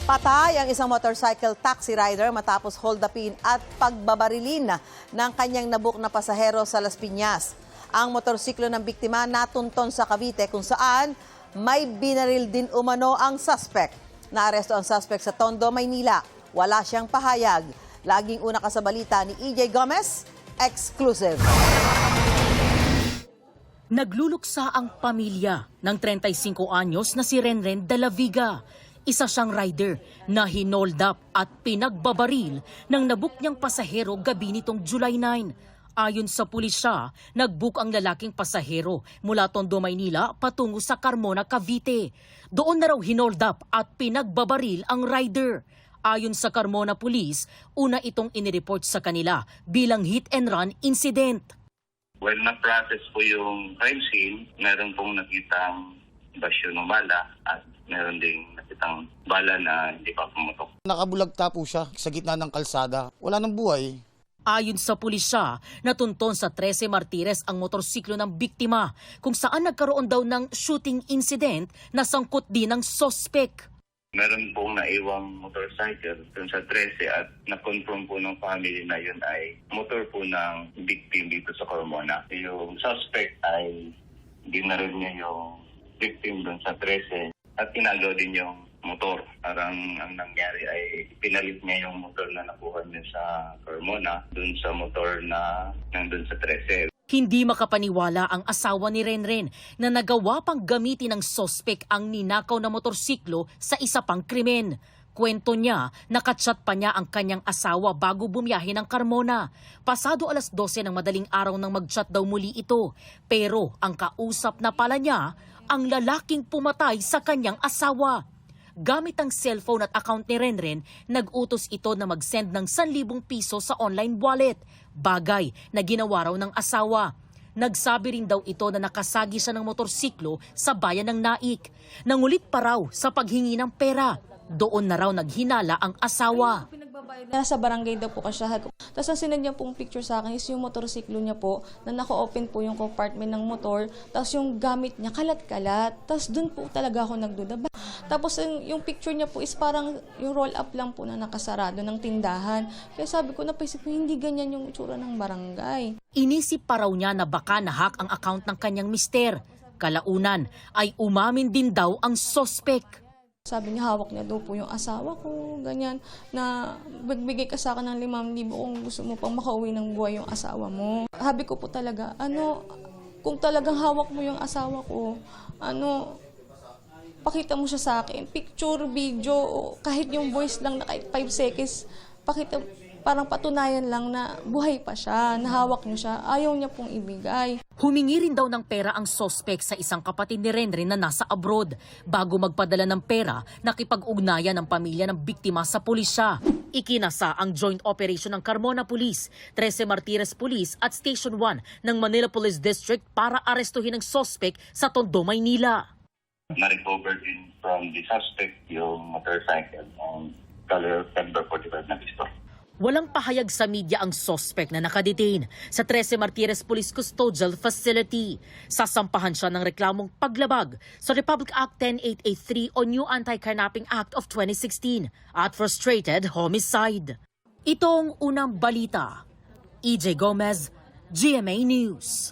Patay ang isang motorcycle taxi rider matapos hold upin at pagbabarilin ng kanyang nabuk na pasahero sa Las Piñas. Ang motorsiklo ng biktima natunton sa Cavite kung saan may binaril din umano ang suspect. Naaresto ang suspect sa Tondo, Maynila. Wala siyang pahayag. Laging una ka sa balita ni EJ Gomez, exclusive. Nagluluksa ang pamilya ng 35 anyos na si Renren de la Viga. Isa siyang rider na hinold up at pinagbabaril ng nabuk niyang pasahero gabi nitong July 9. Ayon sa pulisya, nagbook ang lalaking pasahero mula Tondo, Maynila patungo sa Carmona, Cavite. Doon na raw hinold up at pinagbabaril ang rider. Ayon sa Carmona Police, una itong inireport sa kanila bilang hit and run incident. When na-process po yung crime scene, meron pong nakitang basyo ng bala at meron ding nakitang bala na hindi pa pumutok. Nakabulagta po siya sa gitna ng kalsada. Wala nang buhay. Ayon sa pulisya, natunton sa 13 Martires ang motorsiklo ng biktima kung saan nagkaroon daw ng shooting incident na sangkot din ng sospek. Meron pong naiwang motorcycle dun sa 13 at na-confirm po ng family na yun ay motor po ng victim dito sa Carmona. Yung suspect ay ginaril niya yung victim dun sa 13 at tinagaw din yung motor. Parang ang nangyari ay pinalit niya yung motor na nakuha niya sa Carmona dun sa motor na nandun sa 13. Hindi makapaniwala ang asawa ni Renren na nagawa pang gamitin ng sospek ang ninakaw na motorsiklo sa isa pang krimen. Kwento niya, nakachat pa niya ang kanyang asawa bago bumiyahe ng Carmona. Pasado alas 12 ng madaling araw nang mag-chat daw muli ito. Pero ang kausap na pala niya, ang lalaking pumatay sa kanyang asawa. Gamit ang cellphone at account ni Renren, nag-utos ito na mag-send ng 1,000 piso sa online wallet. Bagay na ginawa raw ng asawa. Nagsabi rin daw ito na nakasagi siya ng motorsiklo sa bayan ng Naik. Nangulit pa raw sa paghingi ng pera. Doon na raw naghinala ang asawa. Nasa barangay daw po kasi. Tapos ang sinend niya pong picture sa akin is yung motorsiklo niya po, na naka-open po yung compartment ng motor, tapos yung gamit niya kalat-kalat. Tapos dun po talaga ako nagduda. Tapos yung picture niya po is parang yung roll-up lang po na nakasarado ng tindahan. Kaya sabi ko, napaisip ko, hindi ganyan yung itsura ng barangay. Inisip pa raw niya na baka nahack ang account ng kanyang mister. Kalaunan ay umamin din daw ang sospek. Sabi niya, hawak niya daw po yung asawa ko, ganyan, na magbigay ka sa akin ng 5,000 kung gusto mo pang makauwi ng buhay yung asawa mo. Sabi ko po talaga, kung talagang hawak mo yung asawa ko, pakita mo siya sa akin. Picture, video, kahit yung voice lang na kahit 5 seconds, pakita, parang patunayan lang na buhay pa siya, nahawak niyo siya, ayaw niya pong ibigay. Humingi rin daw ng pera ang sospek sa isang kapatid ni Renren na nasa abroad. Bago magpadala ng pera, nakipag-ugnayan ng pamilya ng biktima sa pulisya. Ikinasa ang joint operation ng Carmona Police, 13 Martires Police at Station 1 ng Manila Police District para arestuhin ang sospek sa Tondo, Maynila. Na-recover din from the suspect yung motorcycle on color September 45 na pistol. Walang pahayag sa media ang sospek na nakadetain sa 13 Martires Police Custodial Facility. Sasampahan siya ng reklamong paglabag sa Republic Act 10883 o New Anti-Kidnapping Act of 2016 at frustrated homicide. Itong unang balita. EJ Gomez, GMA News.